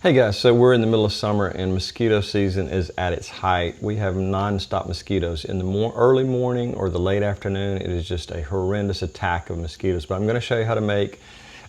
Hey guys, so we're in the middle of summer and mosquito season is at its height. We have non-stop mosquitoes. In the early morning or the late afternoon, it is just a horrendous attack of mosquitoes. But I'm going to show you how to make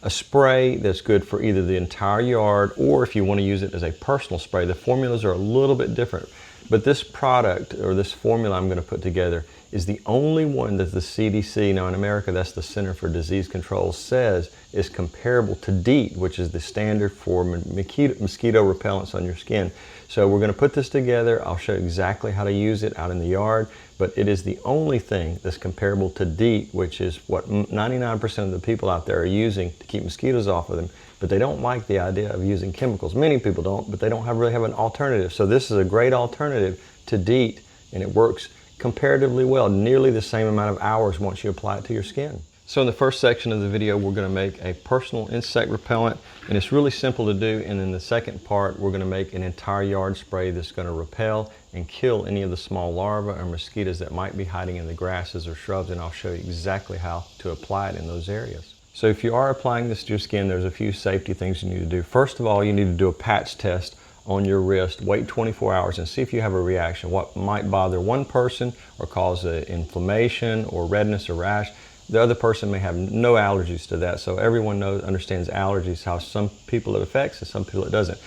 a spray that's good for either the entire yard or if you want to use it as a personal spray. The formulas are a little bit different, but this product or this formula I'm going to put together is the only one that the CDC, now in America that's the Center for Disease Control, says is comparable to DEET, which is the standard for mosquito repellents on your skin. So we're going to put this together. I'll show you exactly how to use it out in the yard, but it is the only thing that's comparable to DEET, which is what 99% of the people out there are using to keep mosquitoes off of them, but they don't like the idea of using chemicals. Many people don't, but they don't really have an alternative. So this is a great alternative to DEET, and it works comparatively well, nearly the same amount of hours once you apply it to your skin. So in the first section of the video, we're going to make a personal insect repellent, and it's really simple to do. And in the second part, we're going to make an entire yard spray that's going to repel and kill any of the small larvae or mosquitoes that might be hiding in the grasses or shrubs, and I'll show you exactly how to apply it in those areas. So if you are applying this to your skin, there's a few safety things you need to do. First of all, you need to do a patch test on your wrist, wait 24 hours and see if you have a reaction. What might bother one person or cause inflammation or redness or rash, the other person may have no allergies to that. So everyone understands allergies, how some people it affects and some people it doesn't.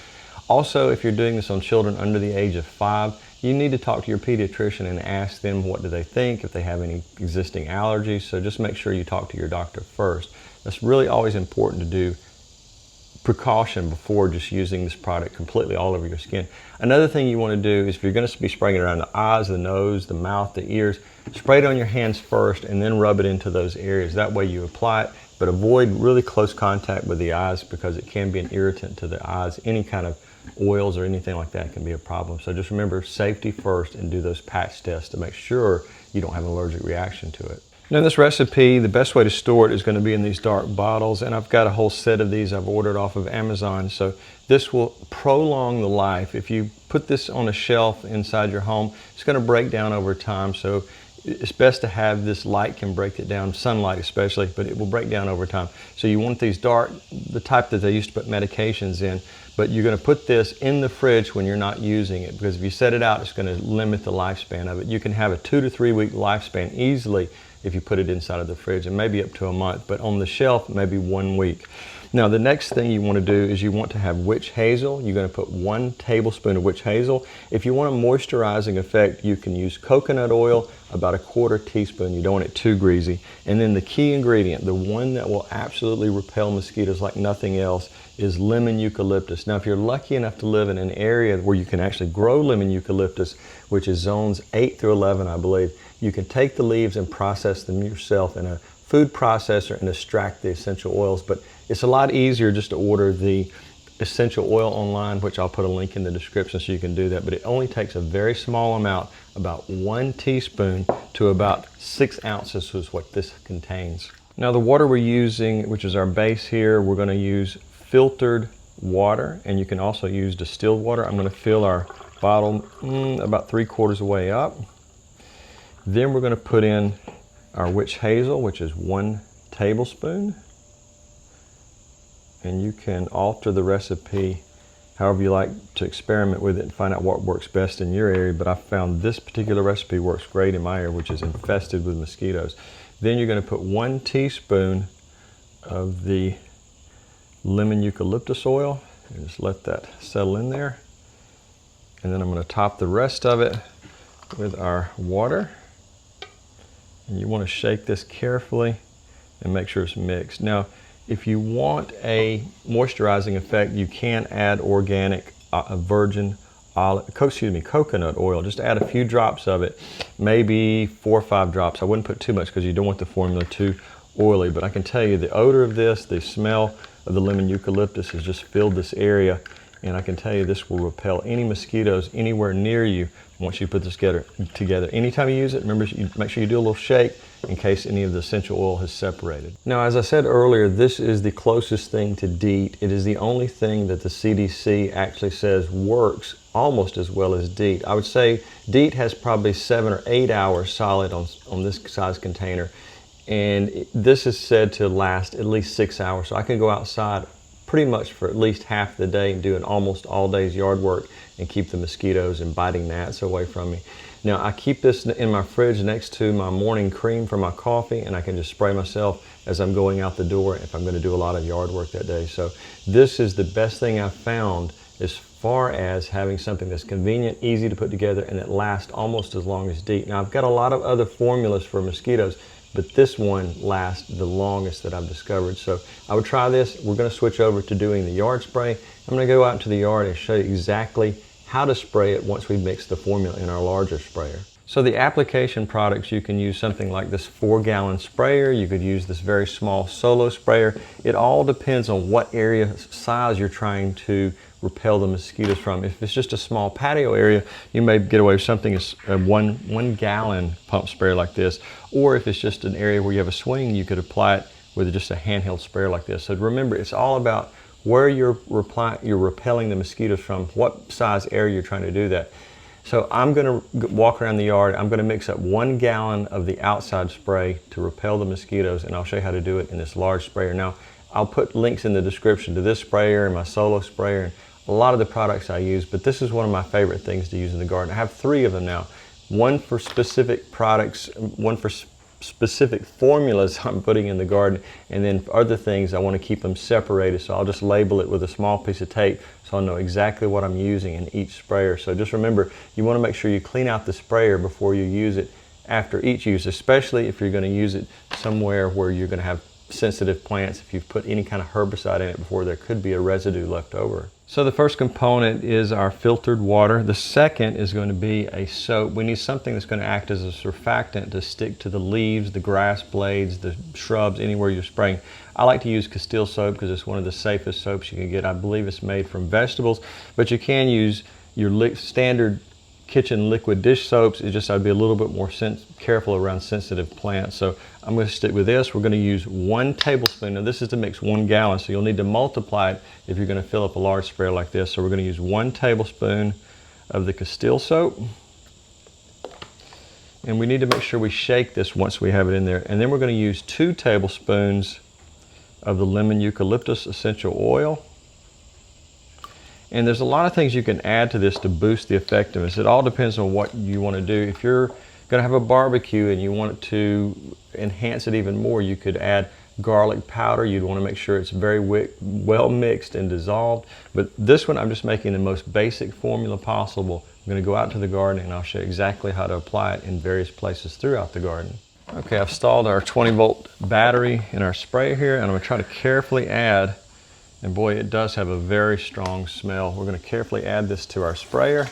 Also, if you're doing this on children under the age of 5, you need to talk to your pediatrician and ask them what do they think, if they have any existing allergies. So just make sure you talk to your doctor first. That's really always important to do precaution before just using this product completely all over your skin. Another thing you want to do is if you're going to be spraying it around the eyes, the nose, the mouth, the ears, spray it on your hands first and then rub it into those areas. That way you apply it, but avoid really close contact with the eyes because it can be an irritant to the eyes. Any kind of oils or anything like that can be a problem. So just remember safety first and do those patch tests to make sure you don't have an allergic reaction to it. Now in this recipe, the best way to store it is going to be in these dark bottles, and I've got a whole set of these I've ordered off of Amazon. So this will prolong the life. If you put this on a shelf inside your home, it's going to break down over time. So it's best to have this light can break it down, sunlight especially, but it will break down over time. So you want these dark, the type that they used to put medications in, but you're going to put this in the fridge when you're not using it, because if you set it out, it's going to limit the lifespan of it. You can have a 2 to 3 week lifespan easily if you put it inside of the fridge, and maybe up to a month, but on the shelf, maybe 1 week. Now, the next thing you want to do is you want to have witch hazel. You're going to put 1 tablespoon of witch hazel. If you want a moisturizing effect, you can use coconut oil, about 1/4 teaspoon. You don't want it too greasy. And then the key ingredient, the one that will absolutely repel mosquitoes like nothing else, is lemon eucalyptus. Now, if you're lucky enough to live in an area where you can actually grow lemon eucalyptus, which is zones 8 through 11, I believe, you can take the leaves and process them yourself in a food processor and extract the essential oils. But it's a lot easier just to order the essential oil online, which I'll put a link in the description so you can do that. But it only takes a very small amount, about 1 teaspoon to about 6 ounces is what this contains. Now the water we're using, which is our base here, we're going to use filtered water, and you can also use distilled water. I'm going to fill our bottle about 3/4 of the way up. Then we're going to put in our witch hazel, which is 1 tablespoon. And you can alter the recipe however you like to experiment with it and find out what works best in your area. But I found this particular recipe works great in my area, which is infested with mosquitoes. Then you're going to put 1 teaspoon of the lemon eucalyptus oil and just let that settle in there. And then I'm going to top the rest of it with our water. And you want to shake this carefully and make sure it's mixed. Now, if you want a moisturizing effect, you can add organic virgin coconut oil. Just add a few drops of it, maybe 4 or 5 drops. I wouldn't put too much because you don't want the formula too oily, but I can tell you the odor of this, the smell of the lemon eucalyptus has just filled this area, and I can tell you this will repel any mosquitoes anywhere near you once you put this together. Anytime you use it, remember, make sure you do a little shake in case any of the essential oil has separated. Now, as I said earlier, this is the closest thing to DEET. It is the only thing that the CDC actually says works almost as well as DEET. I would say DEET has probably 7 or 8 hours solid on this size container, and this is said to last at least 6 hours. So I can go outside pretty much for at least half the day and doing almost all day's yard work and keep the mosquitoes and biting gnats away from me. Now I keep this in my fridge next to my morning cream for my coffee, and I can just spray myself as I'm going out the door if I'm going to do a lot of yard work that day. So this is the best thing I've found as far as having something that's convenient, easy to put together, and that lasts almost as long as DEET. Now I've got a lot of other formulas for mosquitoes, but this one lasts the longest that I've discovered. So I would try this. We're going to switch over to doing the yard spray. I'm going to go out into the yard and show you exactly how to spray it once we mix the formula in our larger sprayer. So the application products, you can use something like this 4-gallon sprayer. You could use this very small solo sprayer. It all depends on what area size you're trying to repel the mosquitoes from. If it's just a small patio area, you may get away with something as a one gallon pump sprayer like this. Or if it's just an area where you have a swing, you could apply it with just a handheld sprayer like this. So remember, it's all about where you're repelling the mosquitoes from, what size area you're trying to do that. So I'm going to walk around the yard. I'm going to mix up 1 gallon of the outside spray to repel the mosquitoes, and I'll show you how to do it in this large sprayer. Now, I'll put links in the description to this sprayer and my solo sprayer and a lot of the products I use, but this is one of my favorite things to use in the garden. I have 3 of them now. One for specific products, one for specific formulas I'm putting in the garden, and then for other things I want to keep them separated, so I'll just label it with a small piece of tape so I'll know exactly what I'm using in each sprayer. So just remember, you want to make sure you clean out the sprayer before you use it after each use, especially if you're going to use it somewhere where you're going to have sensitive plants. If you've put any kind of herbicide in it before, there could be a residue left over. So the first component is our filtered water. The second is going to be a soap. We need something that's going to act as a surfactant to stick to the leaves, the grass blades, the shrubs, anywhere you're spraying. I like to use Castile soap because it's one of the safest soaps you can get. I believe it's made from vegetables, but you can use your standard kitchen liquid dish soaps. It's just I'd be a little bit more careful around sensitive plants. So I'm going to stick with this. We're going to use 1 tablespoon. Now this is to mix 1 gallon, so you'll need to multiply it if you're going to fill up a large sprayer like this. So we're going to use 1 tablespoon of the Castile soap. And we need to make sure we shake this once we have it in there. And then we're going to use 2 tablespoons of the lemon eucalyptus essential oil. And there's a lot of things you can add to this to boost the effectiveness. It all depends on what you want to do. If you're going to have a barbecue and you want to enhance it even more, you could add garlic powder. You'd want to make sure it's very well mixed and dissolved. But this one, I'm just making the most basic formula possible. I'm going to go out to the garden and I'll show you exactly how to apply it in various places throughout the garden. Okay, I've installed our 20-volt battery in our sprayer here, and I'm going to try to carefully add. And boy, it does have a very strong smell. We're going to carefully add this to our sprayer.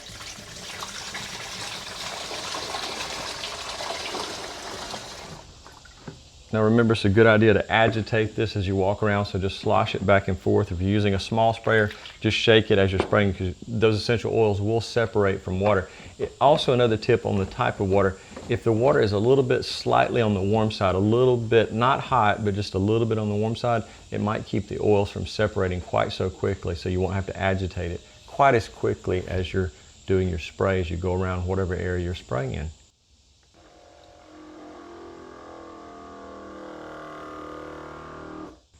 Now remember, it's a good idea to agitate this as you walk around, so just slosh it back and forth. If you're using a small sprayer, just shake it as you're spraying, because those essential oils will separate from water. Also, another tip on the type of water, if the water is a little bit slightly on the warm side, a little bit, not hot, but just a little bit on the warm side, it might keep the oils from separating quite so quickly, so you won't have to agitate it quite as quickly as you're doing your spray as you go around whatever area you're spraying in.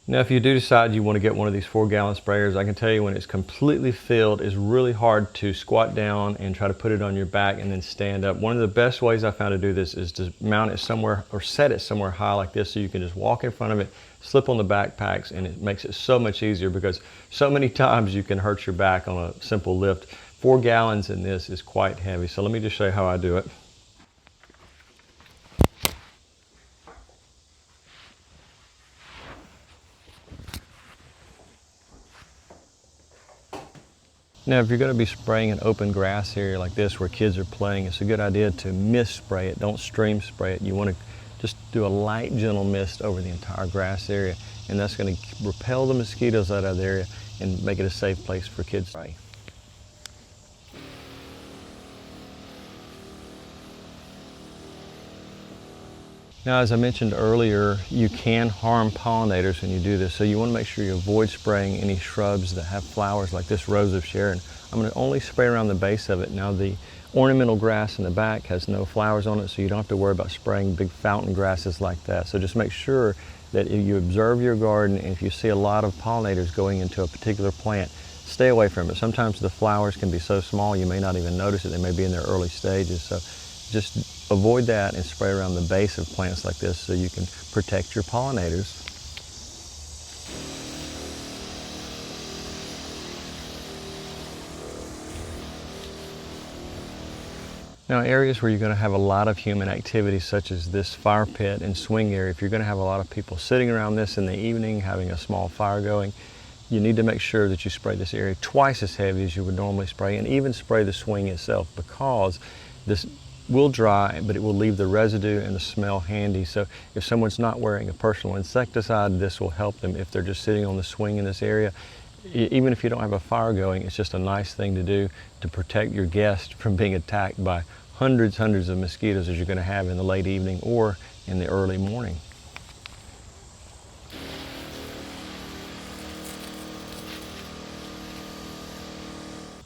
Now, if you do decide you want to get one of these 4-gallon sprayers, I can tell you when it's completely filled, it's really hard to squat down and try to put it on your back and then stand up. One of the best ways I found to do this is to mount it somewhere or set it somewhere high like this, so you can just walk in front of it, slip on the backpacks, and it makes it so much easier, because so many times you can hurt your back on a simple lift. 4 gallons in this is quite heavy. So let me just show you how I do it. Now, if you're going to be spraying an open grass area like this where kids are playing, it's a good idea to mist spray it. Don't stream spray it. You want to just do a light, gentle mist over the entire grass area, and that's going to repel the mosquitoes out of the area and make it a safe place for kids to spray. Now, as I mentioned earlier, you can harm pollinators when you do this, so you want to make sure you avoid spraying any shrubs that have flowers like this Rose of Sharon. I'm going to only spray around the base of it. Now, the ornamental grass in the back has no flowers on it, so you don't have to worry about spraying big fountain grasses like that. So just make sure that if you observe your garden and if you see a lot of pollinators going into a particular plant, stay away from it. Sometimes the flowers can be so small you may not even notice it. They may be in their early stages. So just avoid that and spray around the base of plants like this so you can protect your pollinators. Now, areas where you're going to have a lot of human activity, such as this fire pit and swing area, if you're going to have a lot of people sitting around this in the evening, having a small fire going, you need to make sure that you spray this area twice as heavy as you would normally spray, and even spray the swing itself, because this will dry, but it will leave the residue and the smell handy. So if someone's not wearing a personal insecticide, this will help them if they're just sitting on the swing in this area. Even if you don't have a fire going, it's just a nice thing to do to protect your guest from being attacked by hundreds of mosquitoes as you're going to have in the late evening or in the early morning.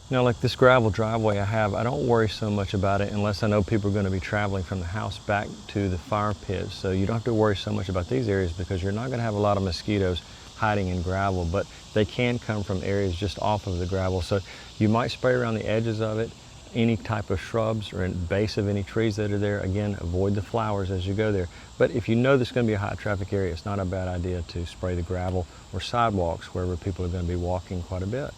Now, like this gravel driveway I don't worry so much about it unless I know people are going to be traveling from the house back to the fire pit. So you don't have to worry so much about these areas because you're not going to have a lot of mosquitoes hiding in gravel, but they can come from areas just off of the gravel. So you might spray around the edges of it, any type of shrubs or in the base of any trees that are there. Again, avoid the flowers as you go there. But if you know there's going to be a high traffic area, it's not a bad idea to spray the gravel or sidewalks wherever people are going to be walking quite a bit.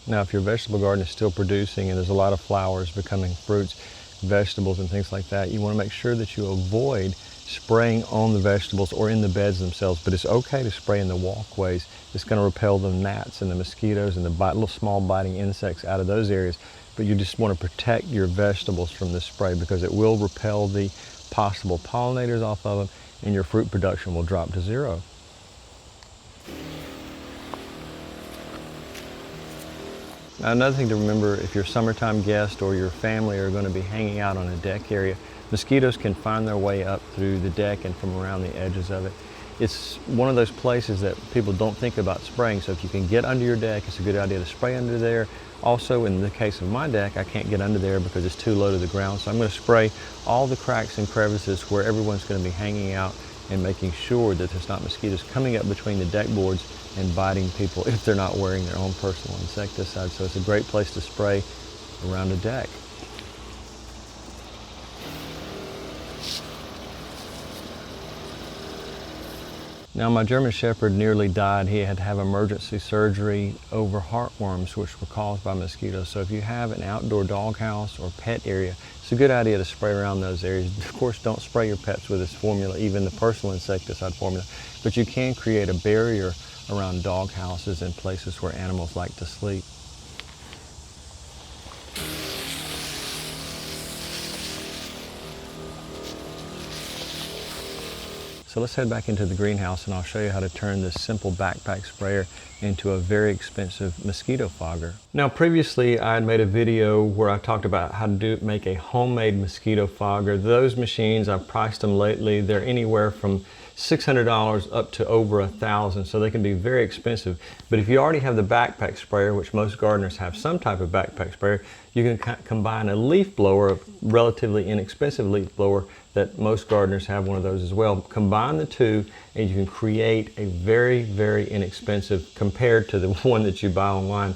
Now, if your vegetable garden is still producing and there's a lot of flowers becoming fruits, vegetables and things like that, you want to make sure that you avoid spraying on the vegetables or in the beds themselves, but it's okay to spray in the walkways. It's going to repel the gnats and the mosquitoes and the little small biting insects out of those areas, but you just want to protect your vegetables from this spray because it will repel the possible pollinators off of them and your fruit production will drop to zero. Now, another thing to remember, if your summertime guest or your family are going to be hanging out on a deck area, mosquitoes can find their way up through the deck and from around the edges of it. It's one of those places that people don't think about spraying, so if you can get under your deck, it's a good idea to spray under there. Also, in the case of my deck, I can't get under there because it's too low to the ground, so I'm going to spray all the cracks and crevices where everyone's going to be hanging out and making sure that there's not mosquitoes coming up between the deck boards and biting people if they're not wearing their own personal insecticide. So it's a great place to spray around a deck. Now, my German Shepherd nearly died. He had to have emergency surgery over heartworms, which were caused by mosquitoes. So if you have an outdoor doghouse or pet area, it's a good idea to spray around those areas. Of course, don't spray your pets with this formula, even the personal insecticide formula, but you can create a barrier around dog houses and places where animals like to sleep. So let's head back into the greenhouse and I'll show you how to turn this simple backpack sprayer into a very expensive mosquito fogger. Now, previously I had made a video where I talked about how to make a homemade mosquito fogger. Those machines, I've priced them lately. They're anywhere from $600 up to over $1,000, so they can be very expensive. But if you already have the backpack sprayer, which most gardeners have some type of backpack sprayer, you can combine a leaf blower, a relatively inexpensive leaf blower that most gardeners have one of those as well. Combine the two and you can create a very inexpensive, compared to the one that you buy online,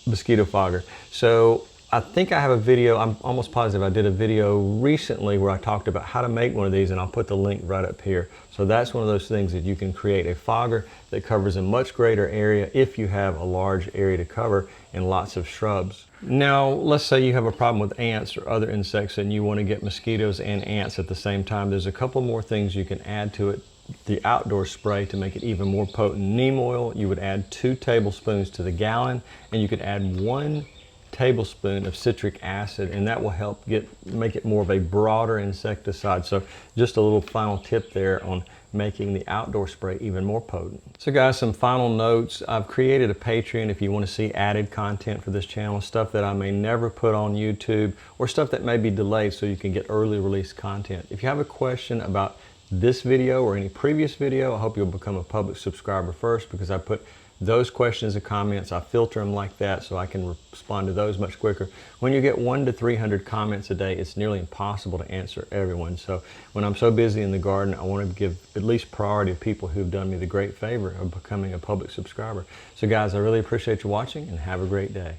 mosquito fogger. So I think I have a video, I'm almost positive I did a video recently where I talked about how to make one of these, and I'll put the link right up here. So that's one of those things that you can create a fogger that covers a much greater area if you have a large area to cover and lots of shrubs. Now, let's say you have a problem with ants or other insects and you want to get mosquitoes and ants at the same time. There's a couple more things you can add to it. The outdoor spray to make it even more potent. Neem oil, you would add 2 tablespoons to the gallon, and you could add 1 tablespoon of citric acid, and that will help make it more of a broader insecticide. So just a little final tip there on making the outdoor spray even more potent. So guys, some final notes. I've created a Patreon if you want to see added content for this channel, stuff that I may never put on YouTube or stuff that may be delayed so you can get early release content. If you have a question about this video or any previous video, I hope you'll become a public subscriber first, because I put Those questions and comments, I filter them like that so I can respond to those much quicker. When you get 100 to 300 comments a day, it's nearly impossible to answer everyone. So when I'm so busy in the garden, I want to give at least priority to people who've done me the great favor of becoming a public subscriber. So guys, I really appreciate you watching and have a great day.